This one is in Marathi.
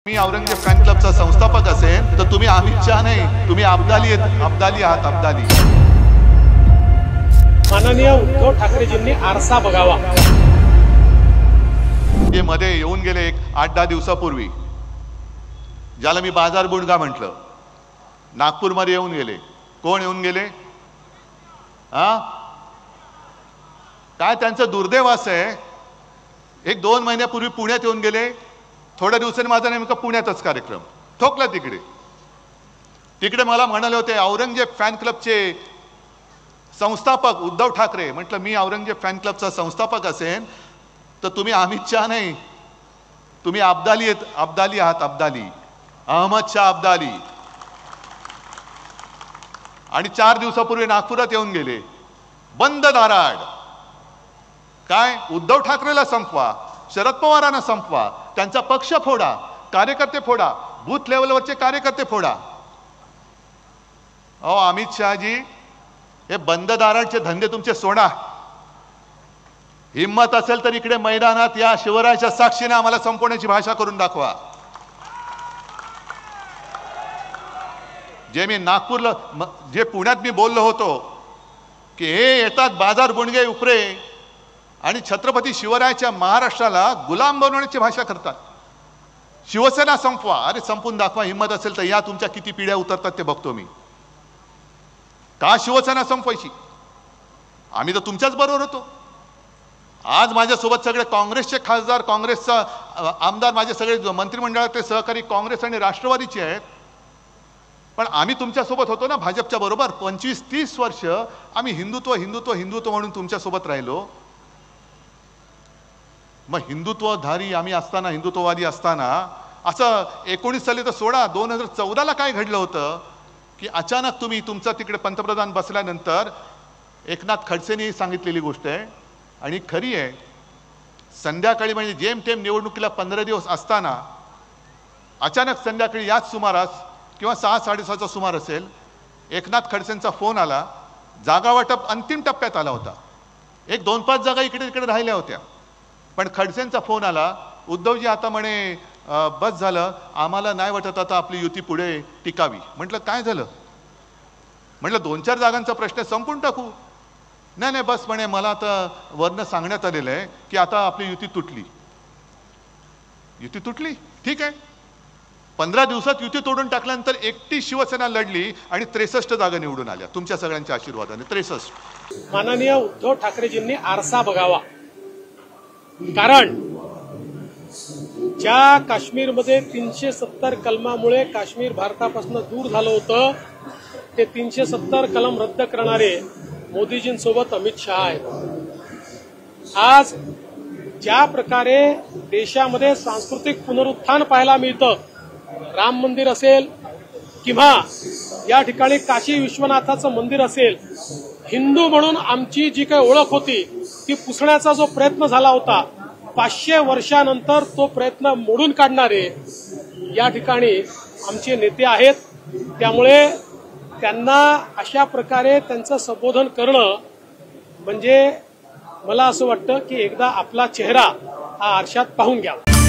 मी औरंगजेब फॅन क्लबचा संस्थापक असेल तर तुम्ही अमित शाह नाही, तुम्ही अब्दाली आहात. अब्दाली. माननीय उद्धव ठाकरेजींनी आरसा बघावा. ते मध्ये येऊन गेले एक 8-10 दिवसापूर्वी, ज्याला मी बाजार बुडगा म्हटलं, नागपूरमध्ये येऊन गेले. कोण येऊन गेले? काय त्यांचं दुर्दैव असं आहे, 1-2 महिन्यापूर्वी पुण्यात येऊन गेले. थोड्या दिवसांनी माझा नेमका पुण्यातच कार्यक्रम ठोकला. तिकडे मला म्हणाले होते औरंगजेब फॅन क्लबचे संस्थापक उद्धव ठाकरे. म्हटलं मी औरंगजेब फॅन क्लबचा संस्थापक असेल तर तुम्ही अमित शाह नाही, तुम्ही अब्दाली आहात. अब्दाली, अहमद शाह अब्दाली. आणि 4 दिवसापूर्वी नागपुरात येऊन गेले बंद दाराड. काय? उद्धव ठाकरेला संपवा, शरद पवारांना संपवा, त्यांचा पक्ष फोडा, कार्यकर्ते फोडा, बूथ लेवलवरचे कार्यकर्ते फोडा. अहो अमित शहाजी, हे बंद दाराचे धंदे तुमचे सोडा. हिम्मत असेल तर इकडे मैदानात या, शिवरायाच्या साक्षीने आम्हाला संपवण्याची भाषा करून दाखवा. जे मी नागपूरला, जे पुण्यात मी बोललो होतो की हे येतात बाजार बुणगे उपरे आणि छत्रपती शिवरायाच्या महाराष्ट्राला गुलाम बनवण्याची भाषा करतात. शिवसेना संपवा. अरे संपून दाखवा, हिम्मत असेल तर या. तुमच्या किती पिढ्या उतरतात ते बघतो मी. का शिवसेना संपवायची? आम्ही तर तुमच्याच बरोबर होतो. आज माझ्यासोबत सगळे काँग्रेसचे खासदार, काँग्रेसचा आमदार, माझे सगळे मंत्रिमंडळातले सहकारी काँग्रेस आणि राष्ट्रवादीचे आहेत. पण आम्ही तुमच्यासोबत होतो ना, भाजपच्या बरोबर. 25-30 वर्ष आम्ही हिंदुत्व म्हणून तुमच्यासोबत राहिलो. मग हिंदुत्वधारी आम्ही असताना, हिंदुत्ववादी असताना, असं 19 साली तर सोडा, 2014ला काय घडलं होतं की अचानक तुम्ही तुमचा तिकडे पंतप्रधान बसल्यानंतर एकनाथ खडसेंनी सांगितलेली गोष्ट आहे आणि खरी आहे. संध्याकाळी म्हणजे जेमतेम निवडणुकीला 15 दिवस असताना अचानक संध्याकाळी याच सुमारास किंवा 6-6:30चा सुमार असेल, एकनाथ खडसेंचा फोन आला. जागा वाटप अंतिम टप्प्यात आला होता. 1-2-5 जागा इकडे तिकडे राहिल्या होत्या. पण खडसेंचा फोन आला, उद्धवजी आता म्हणे बस झालं, आम्हाला नाही वाटत आता आपली युती पुढे टिकावी. म्हटलं काय झालं? म्हटलं 2-4 जागांचा प्रश्न संपून टाकू. नाही बस म्हणे, मला आता वरनं सांगण्यात आलेलं आहे की आता आपली युती तुटली. युती तुटली? ठीक आहे. 15 दिवसात युती तोडून टाकल्यानंतर एकटी शिवसेना लढली आणि 63 जागा निवडून आल्या तुमच्या सगळ्यांच्या आशीर्वादाने. 63. माननीय उद्धव ठाकरेजींनी आरसा बघावा. कारण ज्या काश्मीरमध्ये 370 कलमामुळे काश्मीर भारतापासून दूर झालं होतं, ते 370 कलम रद्द करणारे मोदीजींसोबत अमित शहा आहेत. आज ज्या प्रकारे देशामध्ये सांस्कृतिक पुनरुत्थान पाहायला मिळतं, राम मंदिर असेल किंवा या ठिकाणी काशी विश्वनाथाचं मंदिर असेल, हिंदू म्हणून आमची जी काही ओळख होती ती पुसण्याचा जो प्रयत्न झाला होता, 500 वर्षानंतर तो प्रयत्न मोडून काढणारे या ठिकाणी आमचे नेते आहेत. त्यामुळे त्यांना अशा प्रकारे त्यांचं संबोधन करणं म्हणजे मला असं वाटतं की एकदा आपला चेहरा हा आरशात पाहून घ्यावा.